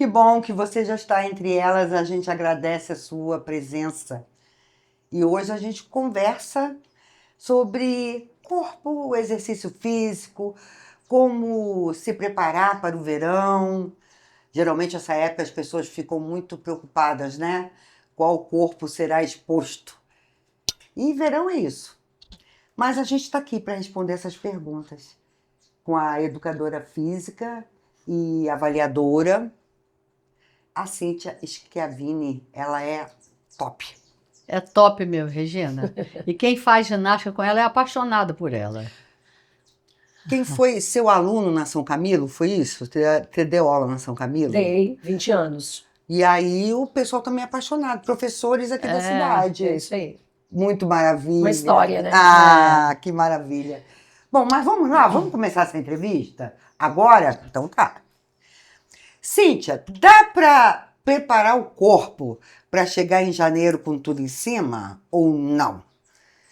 Que bom que você já está entre elas, a gente agradece a sua presença. E hoje a gente conversa sobre corpo, exercício físico, como se preparar para o verão. Geralmente, essa época, as pessoas ficam muito preocupadas, né? Qual corpo será exposto? E verão é isso. Mas a gente está aqui para responder essas perguntas com a educadora física e avaliadora, a Cíntia Schiavini. Ela é top. É top mesmo, Regina. E quem faz ginástica com ela é apaixonado por ela. Quem foi seu aluno na São Camilo? Foi isso? Você deu aula na São Camilo? Dei, 20 anos. E aí o pessoal também é apaixonado, professores aqui da cidade. É isso aí. Muito maravilha. Uma história, né? Ah, que maravilha. Bom, mas vamos lá, vamos começar essa entrevista? Agora? Então tá. Cíntia, dá para preparar o corpo para chegar em janeiro com tudo em cima ou não?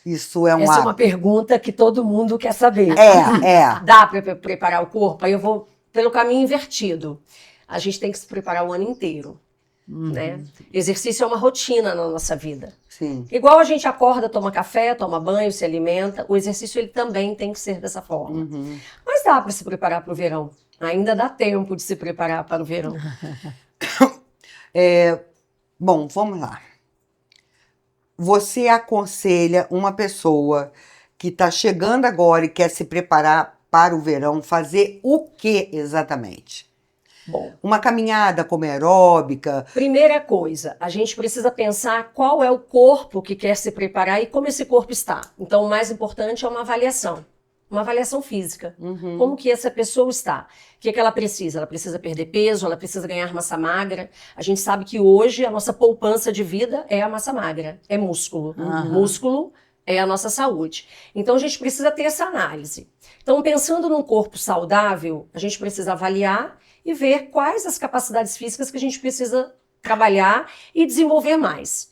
Isso é Essa é uma pergunta que todo mundo quer saber. É. Dá para preparar o corpo? Aí eu vou pelo caminho invertido. A gente tem que se preparar o ano inteiro. Né? Exercício é uma rotina na nossa vida. Sim. Igual a gente acorda, toma café, toma banho, se alimenta, o exercício ele também tem que ser dessa forma. Mas dá para se preparar para o verão. Ainda dá tempo de se preparar para o verão. Bom, vamos lá. Você aconselha uma pessoa que está chegando agora e quer se preparar para o verão fazer o que exatamente? Bom, uma caminhada como aeróbica. Primeira coisa, a gente precisa pensar qual é o corpo que quer se preparar e como esse corpo está. Então, o mais importante é uma avaliação física. Como que essa pessoa está? O que ela precisa? Ela precisa perder peso, ela precisa ganhar massa magra. A gente sabe que hoje a nossa poupança de vida é a massa magra, é músculo. Músculo é a nossa saúde. Então, a gente precisa ter essa análise. Então, pensando num corpo saudável, a gente precisa avaliar e ver quais as capacidades físicas que a gente precisa trabalhar e desenvolver mais.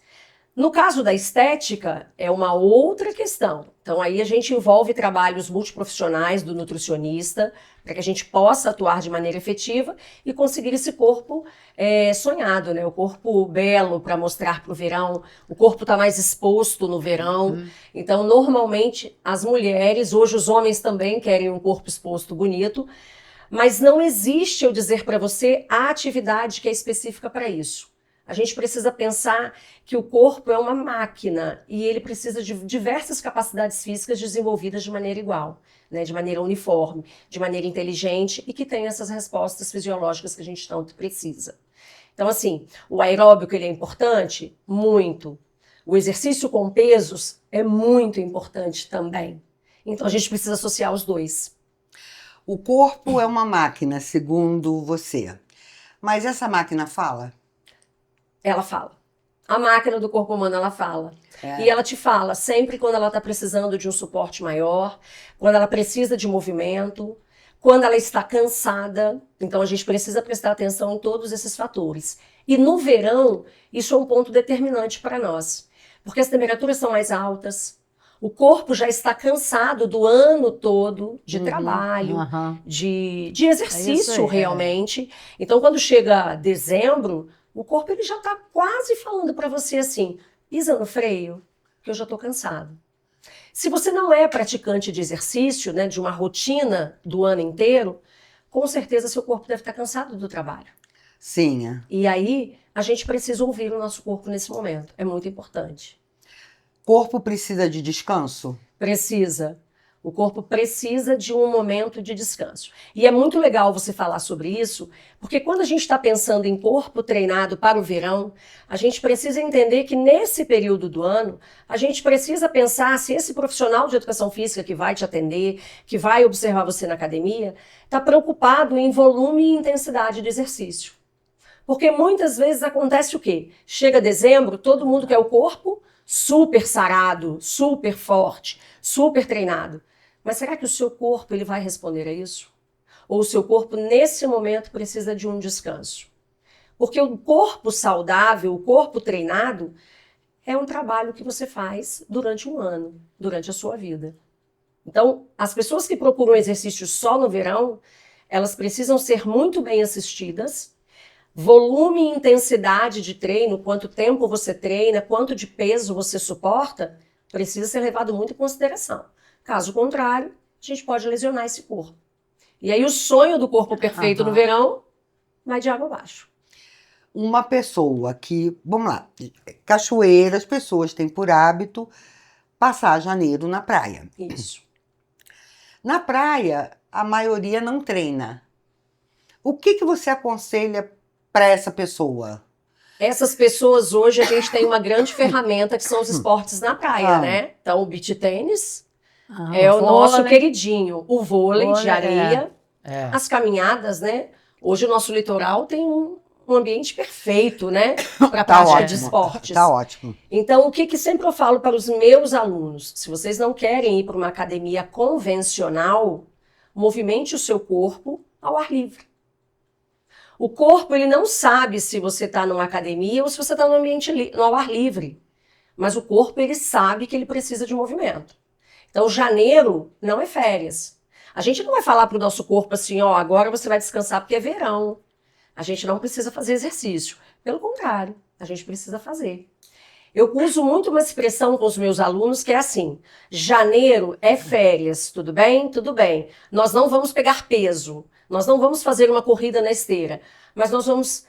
No caso da estética, é uma outra questão. Então, aí a gente envolve trabalhos multiprofissionais do nutricionista, para que a gente possa atuar de maneira efetiva e conseguir esse corpo sonhado, né? O corpo belo para mostrar para o verão, o corpo está mais exposto no verão. Então, normalmente, as mulheres, hoje os homens também querem um corpo exposto bonito, mas não existe, eu dizer para você, a atividade que é específica para isso. A gente precisa pensar que o corpo é uma máquina e ele precisa de diversas capacidades físicas desenvolvidas de maneira igual, né? De maneira uniforme, de maneira inteligente e que tem essas respostas fisiológicas que a gente tanto precisa. Então, assim, o aeróbico ele é importante? Muito. O exercício com pesos é muito importante também. Então, a gente precisa associar os dois. O corpo é uma máquina, segundo você. Mas essa máquina fala? Ela fala. A máquina do corpo humano, ela fala. E ela te fala sempre quando ela está precisando de um suporte maior, quando ela precisa de movimento, quando ela está cansada. Então, a gente precisa prestar atenção em todos esses fatores. E no verão, isso é um ponto determinante para nós. Porque as temperaturas são mais altas, o corpo já está cansado do ano todo de trabalho, de exercício realmente. Então, quando chega dezembro, o corpo ele já está quase falando para você assim, pisa no freio, que eu já estou cansado. Se você não é praticante de exercício, né, de uma rotina do ano inteiro, com certeza seu corpo deve estar cansado do trabalho. Sim. E aí, a gente precisa ouvir o nosso corpo nesse momento. É muito importante. Corpo precisa de descanso? Precisa. O corpo precisa de um momento de descanso. E é muito legal você falar sobre isso, porque quando a gente está pensando em corpo treinado para o verão, a gente precisa entender que nesse período do ano, a gente precisa pensar se esse profissional de educação física que vai te atender, que vai observar você na academia, está preocupado em volume e intensidade de exercício. Porque muitas vezes acontece o quê? Chega dezembro, todo mundo quer o corpo super sarado, super forte, super treinado. Mas será que o seu corpo ele vai responder a isso? Ou o seu corpo, nesse momento, precisa de um descanso? Porque o corpo saudável, o corpo treinado, é um trabalho que você faz durante um ano, durante a sua vida. Então, as pessoas que procuram exercício só no verão, elas precisam ser muito bem assistidas, volume e intensidade de treino, quanto tempo você treina, quanto de peso você suporta, precisa ser levado muito em consideração. Caso contrário, a gente pode lesionar esse corpo. E aí o sonho do corpo perfeito no verão vai de água abaixo. Uma pessoa que, vamos lá, cachoeira, as pessoas têm por hábito passar janeiro na praia. Isso. Na praia, a maioria não treina. O que você aconselha para essa pessoa? Essas pessoas hoje, a gente tem uma grande ferramenta que são os esportes na praia, Ah. né? Então, o beach tênis é o nosso queridinho. O vôlei de areia, as caminhadas, né? Hoje o nosso litoral tem um ambiente perfeito, né? Para a prática de esportes. Tá ótimo. Então, o que sempre eu falo para os meus alunos? Se vocês não querem ir para uma academia convencional, movimente o seu corpo ao ar livre. O corpo, ele não sabe se você está numa academia ou se você está no ambiente no ar livre. Mas o corpo, ele sabe que ele precisa de movimento. Então, janeiro não é férias. A gente não vai falar para o nosso corpo assim, ó, agora você vai descansar porque é verão. A gente não precisa fazer exercício. Pelo contrário, a gente precisa fazer. Eu uso muito uma expressão com os meus alunos que é assim, janeiro é férias, tudo bem? Tudo bem. Nós não vamos pegar peso, nós não vamos fazer uma corrida na esteira, mas nós vamos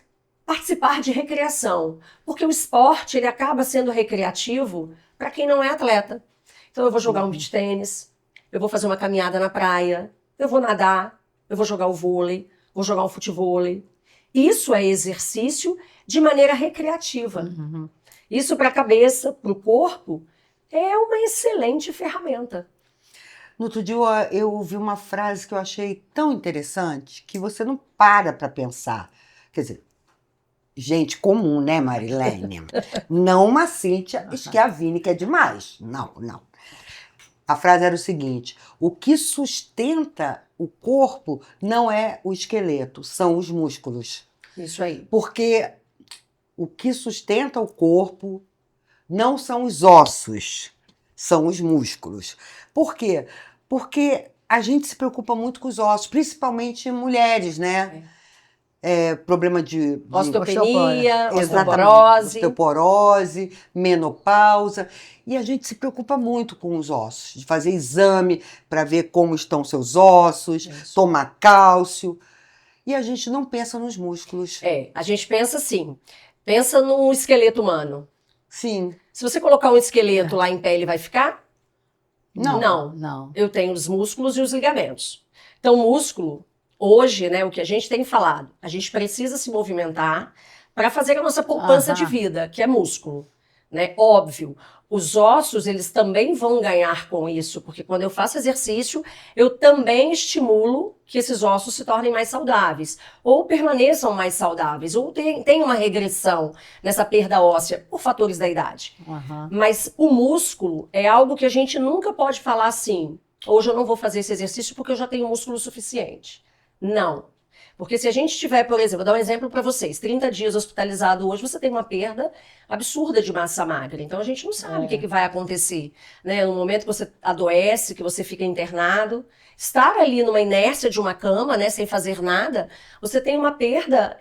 participar de recreação, porque o esporte ele acaba sendo recreativo para quem não é atleta. Então eu vou jogar um beach tênis, eu vou fazer uma caminhada na praia, eu vou nadar, eu vou jogar o vôlei, vou jogar um futevôlei. Isso é exercício de maneira recreativa. Uhum. Isso para a cabeça, para o corpo, é uma excelente ferramenta. No outro dia eu ouvi uma frase que eu achei tão interessante que você não para pensar. Quer dizer, gente comum, né, Marilene? Não uma Cíntia Schiavini, que é demais. Não, não. A frase era o seguinte: o que sustenta o corpo não é o esqueleto, são os músculos. Isso aí. Porque o que sustenta o corpo não são os ossos, são os músculos. Por quê? Porque a gente se preocupa muito com os ossos, principalmente mulheres, né? Problema de Osteopenia, osteoporose. Osteoporose, menopausa. E a gente se preocupa muito com os ossos, de fazer exame para ver como estão seus ossos, tomar cálcio. E a gente não pensa nos músculos. A gente pensa assim, pensa no esqueleto humano. Sim. Se você colocar um esqueleto lá em pé, ele vai ficar? Não. Não. Eu tenho os músculos e os ligamentos. Então, músculo, hoje, né, o que a gente tem falado, a gente precisa se movimentar para fazer a nossa poupança de vida, que é músculo, né? Óbvio, os ossos, eles também vão ganhar com isso, porque quando eu faço exercício, eu também estimulo que esses ossos se tornem mais saudáveis, ou permaneçam mais saudáveis, ou tenham uma regressão nessa perda óssea por fatores da idade. Mas o músculo é algo que a gente nunca pode falar assim, hoje eu não vou fazer esse exercício porque eu já tenho músculo suficiente. Não. Porque se a gente tiver, por exemplo, vou dar um exemplo para vocês, 30 dias hospitalizado hoje, você tem uma perda absurda de massa magra. Então a gente não sabe o que vai acontecer, né? No momento que você adoece, que você fica internado, estar ali numa inércia de uma cama, né, sem fazer nada, você tem uma perda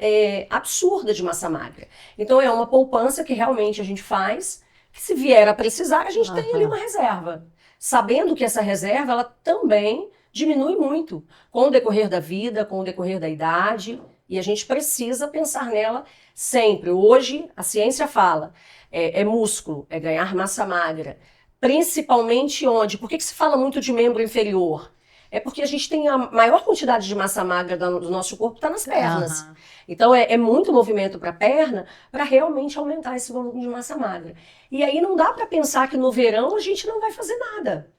absurda de massa magra. Então é uma poupança que realmente a gente faz, que se vier a precisar, a gente tem ali uma reserva. Sabendo que essa reserva, ela também diminui muito com o decorrer da vida, com o decorrer da idade, e a gente precisa pensar nela sempre. Hoje, a ciência fala, é músculo, é ganhar massa magra. Principalmente onde? Por que se fala muito de membro inferior? É porque a gente tem a maior quantidade de massa magra do nosso corpo está nas pernas. Então, é muito movimento para a perna para realmente aumentar esse volume de massa magra. E aí não dá para pensar que no verão a gente não vai fazer nada.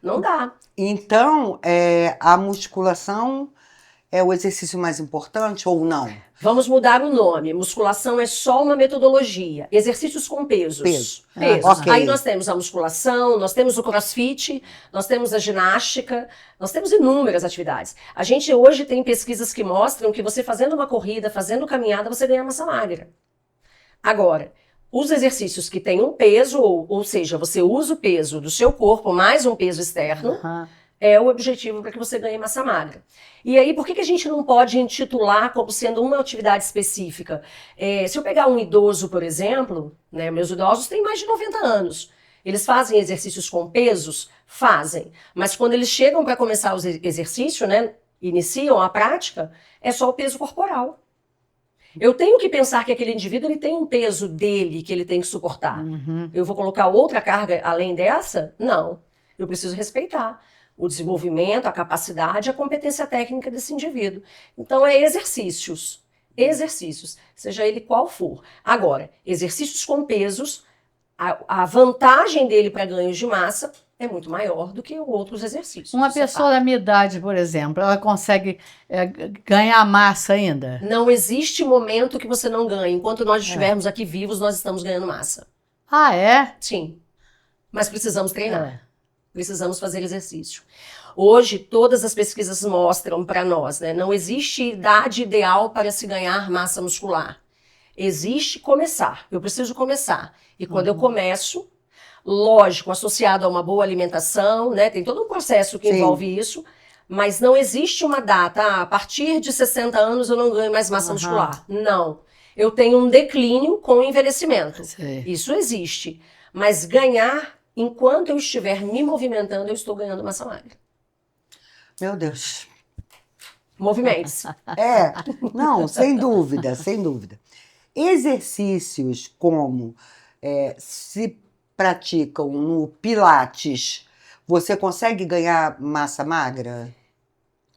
Não dá. Então, a musculação é o exercício mais importante ou não? Vamos mudar o nome. Musculação é só uma metodologia. Exercícios com pesos. Pesos. Okay. Aí nós temos a musculação, nós temos o crossfit, nós temos a ginástica, nós temos inúmeras atividades. A gente hoje tem pesquisas que mostram que você fazendo uma corrida, fazendo caminhada, você ganha massa magra. Agora, os exercícios que têm um peso, ou seja, você usa o peso do seu corpo mais um peso externo, é o objetivo para que você ganhe massa magra. E aí, por que a gente não pode intitular como sendo uma atividade específica? Se eu pegar um idoso, por exemplo, né, meus idosos têm mais de 90 anos. Eles fazem exercícios com pesos? Fazem. Mas quando eles chegam para começar o exercício, né, iniciam a prática, é só o peso corporal. Eu tenho que pensar que aquele indivíduo ele tem um peso dele que ele tem que suportar. Eu vou colocar outra carga além dessa? Não. Eu preciso respeitar o desenvolvimento, a capacidade, a competência técnica desse indivíduo. Então, é exercícios. Exercícios, seja ele qual for. Agora, exercícios com pesos, a vantagem dele para ganhos de massa é muito maior do que outros exercícios. Uma pessoa da minha idade, por exemplo, ela consegue ganhar massa ainda? Não existe momento que você não ganhe. Enquanto nós estivermos aqui vivos, nós estamos ganhando massa. Ah, é? Sim. Mas precisamos treinar. Precisamos fazer exercício. Hoje, todas as pesquisas mostram para nós, né? Não existe idade ideal para se ganhar massa muscular. Existe começar. Eu preciso começar. E quando eu começo, lógico, associado a uma boa alimentação, né? Tem todo um processo que envolve isso, mas não existe uma data. A partir de 60 anos eu não ganho mais massa muscular. Não. Eu tenho um declínio com o envelhecimento. Isso existe. Mas ganhar, enquanto eu estiver me movimentando, eu estou ganhando massa magra. Meu Deus. Movimentos. Não, sem dúvida, sem dúvida. Exercícios como se praticam no Pilates, você consegue ganhar massa magra?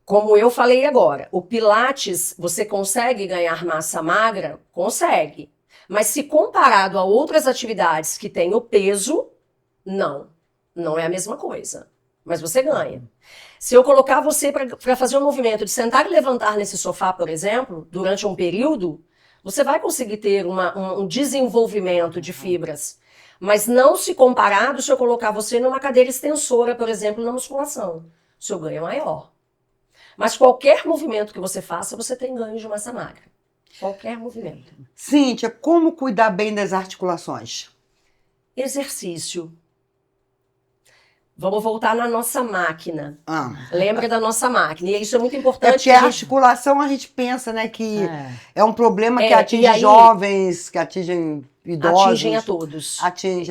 Como eu falei agora, o Pilates, você consegue ganhar massa magra? Consegue. Mas se comparado a outras atividades que têm o peso, não é a mesma coisa. Mas você ganha. Se eu colocar você para fazer um movimento de sentar e levantar nesse sofá, por exemplo, durante um período, você vai conseguir ter um desenvolvimento de fibras. Mas não se comparado se eu colocar você numa cadeira extensora, por exemplo, na musculação. O seu ganho é maior. Mas qualquer movimento que você faça, você tem ganho de massa magra. Qualquer movimento. Cíntia, como cuidar bem das articulações? Exercício. Vamos voltar na nossa máquina. Lembra da nossa máquina. E isso é muito importante. Porque a articulação a gente pensa, né, que é um problema que atinge aí, jovens, que atingem idosos. Atingem a todos.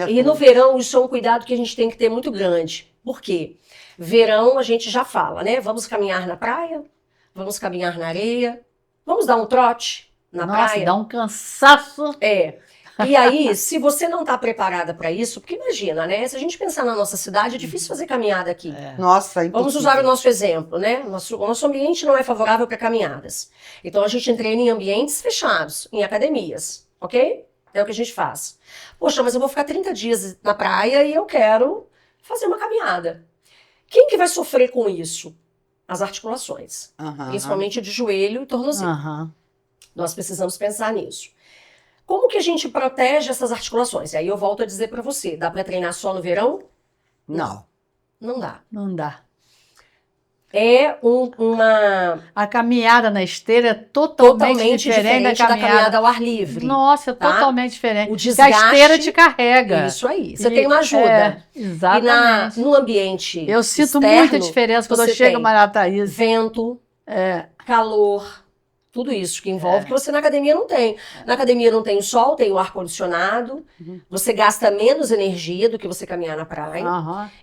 E no verão, isso é um cuidado que a gente tem que ter muito grande. Por quê? Verão, a gente já fala, né? Vamos caminhar na praia, vamos caminhar na areia, vamos dar um trote na praia. Dá um cansaço. E aí, se você não está preparada para isso, porque imagina, né? Se a gente pensar na nossa cidade, é difícil fazer caminhada aqui. Nossa, impossível. Vamos usar o nosso exemplo, né? O nosso ambiente não é favorável para caminhadas. Então, a gente treina em ambientes fechados, em academias, ok? É o que a gente faz. Poxa, mas eu vou ficar 30 dias na praia e eu quero fazer uma caminhada. Quem que vai sofrer com isso? As articulações. Principalmente de joelho e tornozelo. Nós precisamos pensar nisso. Como que a gente protege essas articulações? E aí eu volto a dizer para você, dá para treinar só no verão? Não. Não dá. Não dá. A caminhada na esteira é totalmente diferente da caminhada ao ar livre. Nossa, totalmente diferente. O desgaste, a esteira te carrega. Isso aí. Você tem uma ajuda. Exatamente. E no ambiente eu sinto externo, muita diferença quando eu chego, Maria Thaís. Vento, calor, tudo isso que envolve, que você na academia não tem. Na academia não tem o sol, tem o ar-condicionado, você gasta menos energia do que você caminhar na praia.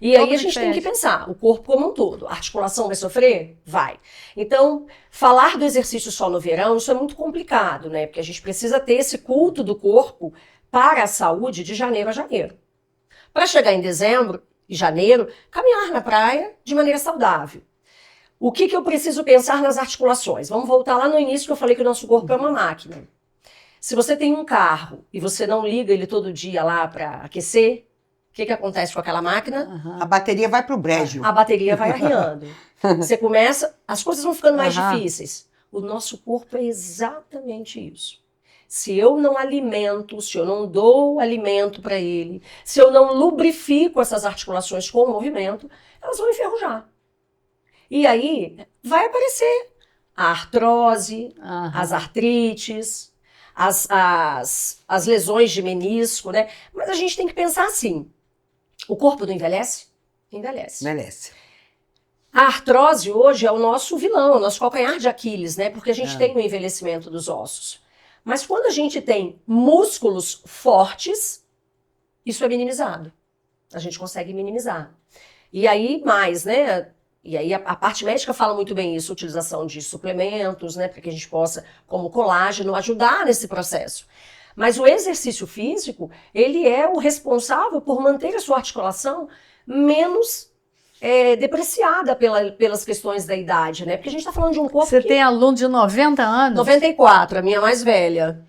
E aí a gente tem que pensar, o corpo como um todo. A articulação vai sofrer? Vai. Então, falar do exercício só no verão, isso é muito complicado, né? Porque a gente precisa ter esse culto do corpo para a saúde de janeiro a janeiro. Para chegar em dezembro e janeiro, caminhar na praia de maneira saudável. O que eu preciso pensar nas articulações? Vamos voltar lá no início que eu falei que o nosso corpo é uma máquina. Se você tem um carro e você não liga ele todo dia lá para aquecer, o que acontece com aquela máquina? A bateria vai pro brejo. A bateria vai arriando. Você começa, as coisas vão ficando mais difíceis. O nosso corpo é exatamente isso. Se eu não alimento, se eu não dou alimento para ele, se eu não lubrifico essas articulações com o movimento, elas vão enferrujar. E aí vai aparecer a artrose, as artrites, as lesões de menisco, né? Mas a gente tem que pensar assim, o corpo não envelhece? Envelhece. Envelhece. A artrose hoje é o nosso vilão, é o nosso calcanhar de Aquiles, né? Porque a gente É. tem o envelhecimento dos ossos. Mas quando a gente tem músculos fortes, isso é minimizado. A gente consegue minimizar. E aí, mais, né? E aí a parte médica fala muito bem isso, utilização de suplementos, né? Para que a gente possa, como colágeno, ajudar nesse processo. Mas o exercício físico, ele é o responsável por manter a sua articulação menos depreciada pelas questões da idade, né? Porque a gente está falando de um corpo Você que... tem aluno de 90 anos? 94, a minha mais velha.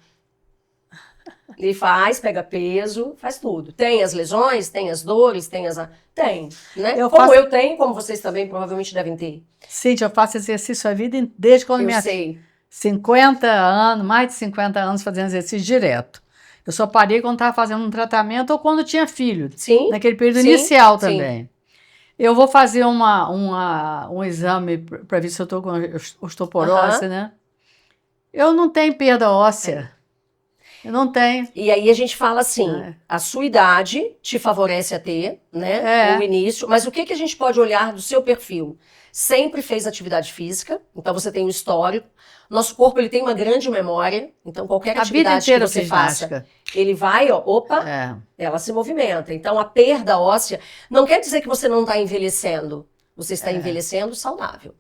Ele pega peso, faz tudo. Tem as lesões, tem as dores, tem, né? Como eu tenho, como vocês também provavelmente devem ter. Cíntia, eu faço exercício a vida desde quando Eu sei. 50 anos, mais de 50 anos fazendo exercício direto. Eu só parei quando estava fazendo um tratamento ou quando tinha filho. Sim. Naquele período Sim, inicial sim. também. Eu vou fazer um exame para ver se eu estou com osteoporose, né? Eu não tenho perda óssea. Eu não tenho. E aí a gente fala assim, a sua idade te favorece a ter, né, o início, mas o que a gente pode olhar do seu perfil? Sempre fez atividade física, então você tem um histórico. Nosso corpo, ele tem uma grande memória, então qualquer atividade que você faça, ele vai, ela se movimenta. Então a perda óssea não quer dizer que você não está envelhecendo, você está envelhecendo saudável.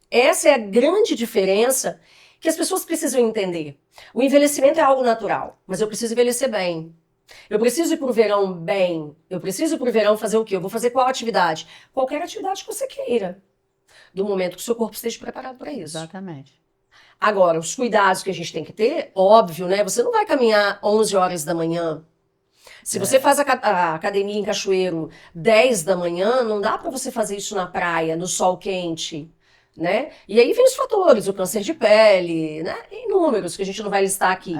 Essa é a grande diferença que as pessoas precisam entender. O envelhecimento é algo natural, mas eu preciso envelhecer bem. Eu preciso ir para o verão bem. Eu preciso ir para o verão fazer o quê? Eu vou fazer qual atividade? Qualquer atividade que você queira. Do momento que o seu corpo esteja preparado para isso. Exatamente. Agora, os cuidados que a gente tem que ter, óbvio, né? Você não vai caminhar 11 horas da manhã. Se você faz a academia em Cachoeiro 10 da manhã, não dá para você fazer isso na praia, no sol quente. Né? E aí vem os fatores, o câncer de pele, né? Inúmeros que a gente não vai listar aqui.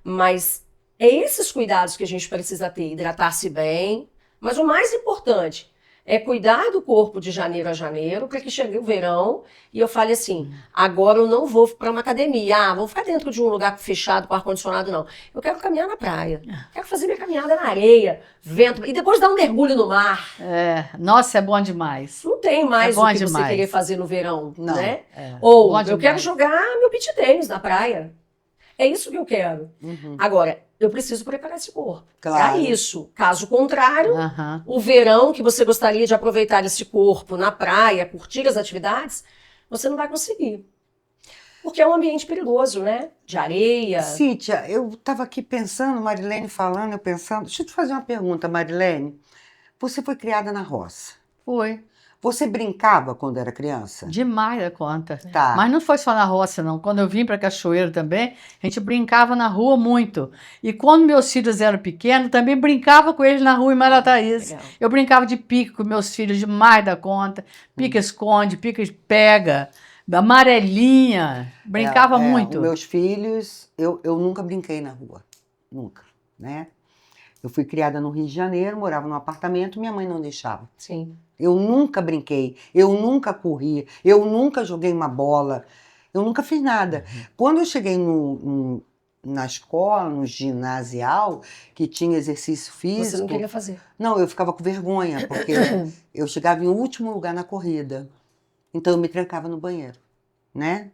Mas é esses cuidados que a gente precisa ter, hidratar-se bem. Mas o mais importante é cuidar do corpo de janeiro a janeiro, para que chegue o verão e eu fale assim, agora eu não vou para uma academia, vou ficar dentro de um lugar fechado com ar-condicionado, não. Eu quero caminhar na praia, quero fazer minha caminhada na areia, vento, e depois dar um mergulho no mar. Nossa, é bom demais. Não tem mais o que você querer fazer no verão, não, né? Ou eu quero demais. jogar meu beach tênis na praia. É isso que eu quero. Agora, eu preciso preparar esse corpo para isso. Caso contrário, o verão que você gostaria de aproveitar esse corpo na praia, curtir as atividades, você não vai conseguir. Porque é um ambiente perigoso, né? De areia. Cíntia, eu estava aqui pensando, Marilene falando, eu pensando... Deixa eu te fazer uma pergunta, Marilene. Você foi criada na roça. Foi. Você brincava quando era criança? Demais da conta. Tá. Mas não foi só na roça, não. Quando eu vim para Cachoeiro também, a gente brincava na rua muito. E quando meus filhos eram pequenos, também brincava com eles na rua em Marataízes. Eu brincava de pique com meus filhos demais da conta. Pique-esconde, pique-pega, amarelinha. Brincava muito. Meus filhos, eu nunca brinquei na rua. Nunca, né? Eu fui criada no Rio de Janeiro, morava num apartamento, minha mãe não deixava. Sim. Eu nunca brinquei, eu nunca corri, eu nunca joguei uma bola, eu nunca fiz nada. Quando eu cheguei na escola, no ginasial, que tinha exercício físico... Você não queria fazer? Não, eu ficava com vergonha, porque eu chegava em último lugar na corrida. Então eu me trancava no banheiro, né?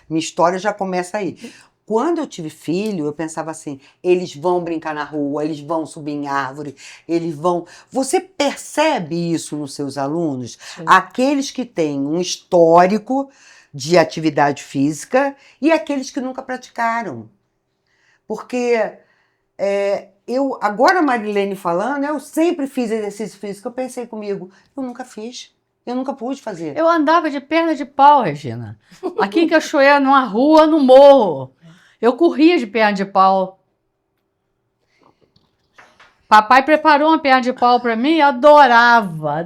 Minha história já começa aí. Quando eu tive filho, eu pensava assim, eles vão brincar na rua, eles vão subir em árvore, eles vão... Você percebe isso nos seus alunos? Sim. Aqueles que têm um histórico de atividade física e aqueles que nunca praticaram. Porque agora a Marilene falando, eu sempre fiz exercício físico, eu pensei comigo, eu nunca fiz. Eu nunca pude fazer. Eu andava de perna de pau, Regina. Aqui em Cachoeira, numa rua, no morro. Eu corria de perna de pau. Papai preparou uma perna de pau para mim, adorava.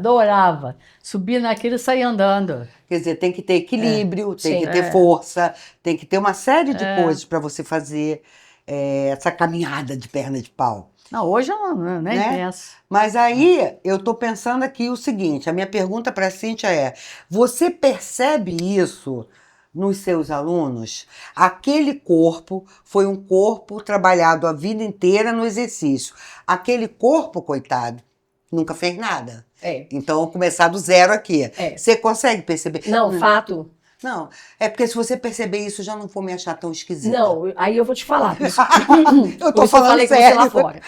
Subia naquilo e saía andando. Quer dizer, tem que ter equilíbrio, tem que ter força, tem que ter uma série de coisas para você fazer essa caminhada de perna de pau. Não, hoje eu nem penso. Mas aí eu estou pensando aqui o seguinte, a minha pergunta para a Cíntia é, você percebe isso nos seus alunos? Aquele corpo foi um corpo trabalhado a vida inteira no exercício. Aquele corpo, coitado, nunca fez nada. Então, começar do zero aqui. Você consegue perceber? Não, fato. Não, é porque se você perceber isso, eu já não vou me achar tão esquisita. Não, aí eu vou te falar. Por isso, eu tô falando falei sério. com você lá fora.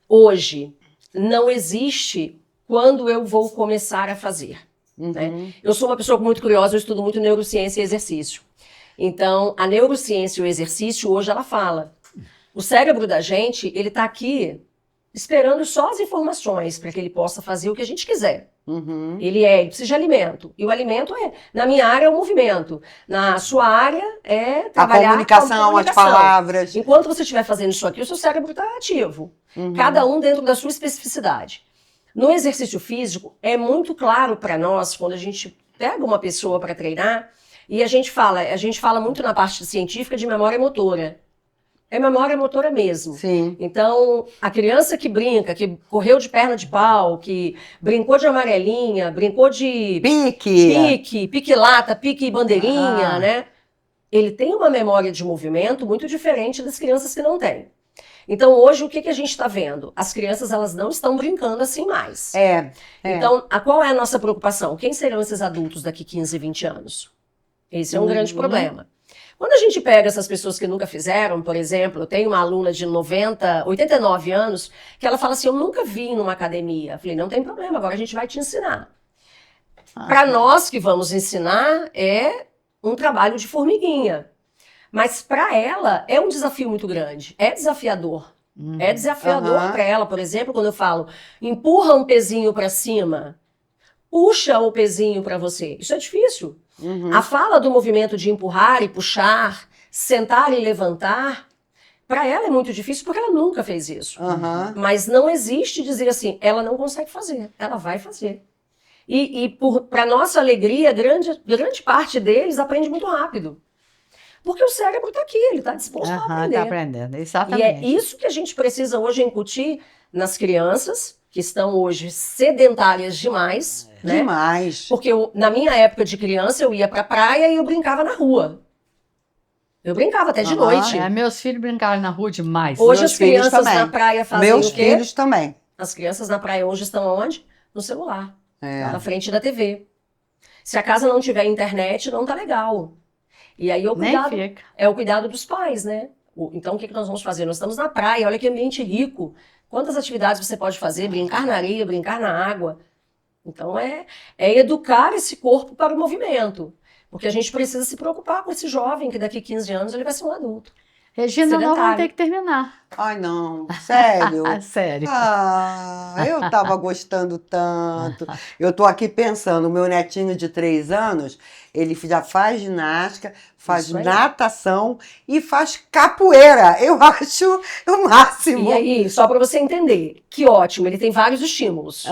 Hoje, não existe quando eu vou começar a fazer. Né? Eu sou uma pessoa muito curiosa, eu estudo muito neurociência e exercício. Então, a neurociência e o exercício, hoje ela fala. O cérebro da gente, ele tá aqui esperando só as informações para que ele possa fazer o que a gente quiser. Ele precisa de alimento. E o alimento na minha área é o movimento. Na sua área é trabalhar a comunicação, as palavras. Enquanto você estiver fazendo isso aqui, o seu cérebro está ativo. Cada um dentro da sua especificidade. No exercício físico, é muito claro para nós, quando a gente pega uma pessoa para treinar, e a gente fala muito na parte científica de memória motora. É memória motora mesmo. Sim. Então, a criança que brinca, que correu de perna de pau, que brincou de amarelinha, brincou de pique-lata, pique-bandeirinha, né? Ele tem uma memória de movimento muito diferente das crianças que não têm. Então, hoje, o que a gente está vendo? As crianças, elas não estão brincando assim mais. Então, qual é a nossa preocupação? Quem serão esses adultos daqui 15, 20 anos? Esse é um grande problema. Quando a gente pega essas pessoas que nunca fizeram, por exemplo, eu tenho uma aluna de 89 anos, que ela fala assim, eu nunca vim numa academia. Eu falei, não tem problema, agora a gente vai te ensinar. Para nós que vamos ensinar, é um trabalho de formiguinha. Mas para ela, é um desafio muito grande, é desafiador. É desafiador para ela, por exemplo, quando eu falo, empurra um pezinho para cima, puxa o pezinho para você. Isso é difícil. A fala do movimento de empurrar e puxar, sentar e levantar, para ela é muito difícil porque ela nunca fez isso. Mas não existe dizer assim, ela não consegue fazer, ela vai fazer. E para nossa alegria, grande parte deles aprende muito rápido. Porque o cérebro está aqui, ele está disposto a aprender. Está aprendendo, exatamente. E é isso que a gente precisa hoje incutir nas crianças, que estão hoje sedentárias demais. Né? Demais. Porque na minha época de criança, eu ia pra praia e eu brincava na rua. Eu brincava até de noite. Meus filhos brincavam na rua demais. Hoje as crianças na praia fazem o quê? Meus filhos também. As crianças na praia hoje estão onde? No celular. Na frente da TV. Se a casa não tiver internet, não tá legal. E aí é o cuidado dos pais, né? Então o que nós vamos fazer? Nós estamos na praia, olha que ambiente rico. Quantas atividades você pode fazer? Brincar na areia, brincar na água. Então é educar esse corpo para o movimento. Porque a gente precisa se preocupar com esse jovem que daqui a 15 anos ele vai ser um adulto. Regina, nós vamos ter que terminar. Ai, não. Sério? Sério. Eu tava gostando tanto. Eu tô aqui pensando, o meu netinho de 3 anos, ele já faz ginástica, faz natação e faz capoeira. Eu acho o máximo. E aí, só para você entender, que ótimo, ele tem vários estímulos.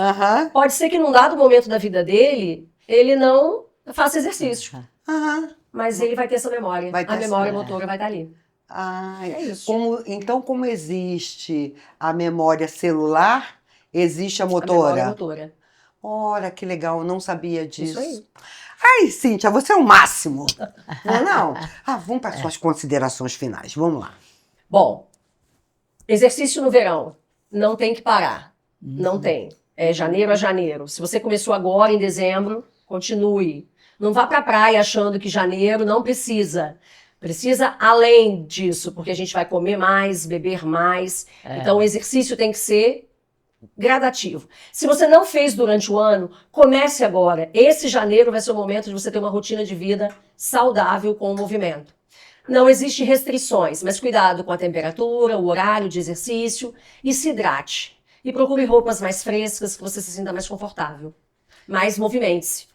Pode ser que num dado momento da vida dele, ele não faça exercício. Mas ele vai ter essa memória. A memória motora vai estar ali. É isso. Como existe a memória celular, existe a motora? A memória motora. Olha, que legal, eu não sabia disso. Isso aí. Ai, Cíntia, você é o máximo. Não? Vamos para as suas considerações finais, vamos lá. Bom, exercício no verão, não tem que parar. Não tem. É janeiro a janeiro. Se você começou agora, em dezembro, continue. Não vá para a praia achando que janeiro não precisa. Precisa além disso, porque a gente vai comer mais, beber mais. Então, o exercício tem que ser gradativo. Se você não fez durante o ano, comece agora. Esse janeiro vai ser o momento de você ter uma rotina de vida saudável com o movimento. Não existe restrições, mas cuidado com a temperatura, o horário de exercício e se hidrate. E procure roupas mais frescas, que você se sinta mais confortável. Mas movimente-se.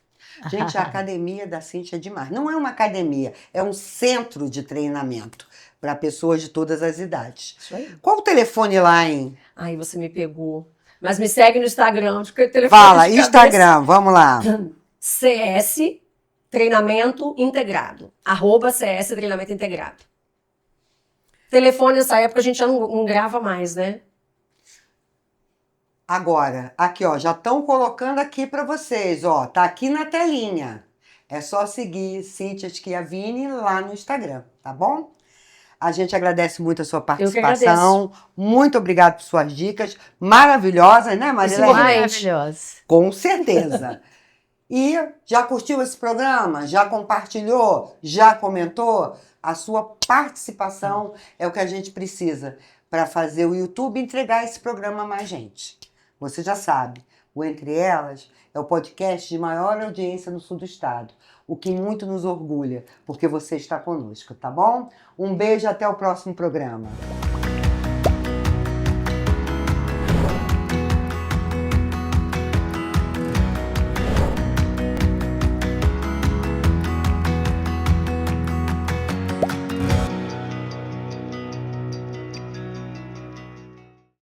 Gente, a academia da Cíntia é demais. Não é uma academia, é um centro de treinamento para pessoas de todas as idades. Isso aí. Qual o telefone lá, hein? Ai, você me pegou. Mas me segue no Instagram. Fala, Instagram, vamos lá. CS Treinamento Integrado. @CS Treinamento Integrado. Telefone, nessa época, a gente já não grava mais, né? Agora, aqui, ó, já estão colocando aqui para vocês, ó, tá aqui na telinha. É só seguir Cíntia Schiavini lá no Instagram, tá bom? A gente agradece muito a sua que participação. Muito obrigado por suas dicas maravilhosas, né, Marilene? Maravilhosa. Com certeza. E já curtiu esse programa? Já compartilhou? Já comentou? A sua participação é o que a gente precisa para fazer o YouTube entregar esse programa a mais gente. Você já sabe, o Entre Elas é o podcast de maior audiência no sul do estado, o que muito nos orgulha, porque você está conosco, tá bom? Um beijo, até o próximo programa.